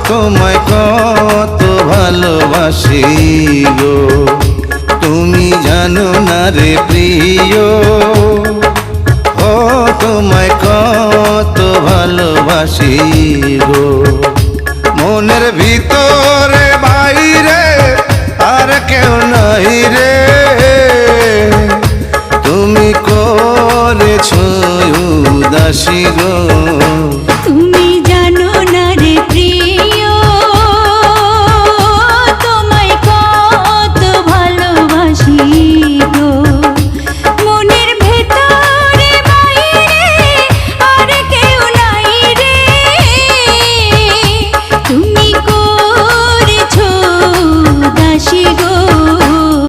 তোমায় কত ভালোবাসি গো, তুমি জানো না রে প্রিয়। ও তোমায় কত ভালোবাসি গো, মনের ভিতরে বাইরে আর কেউ নাই রে। তুমি করেছো উদাসী গো।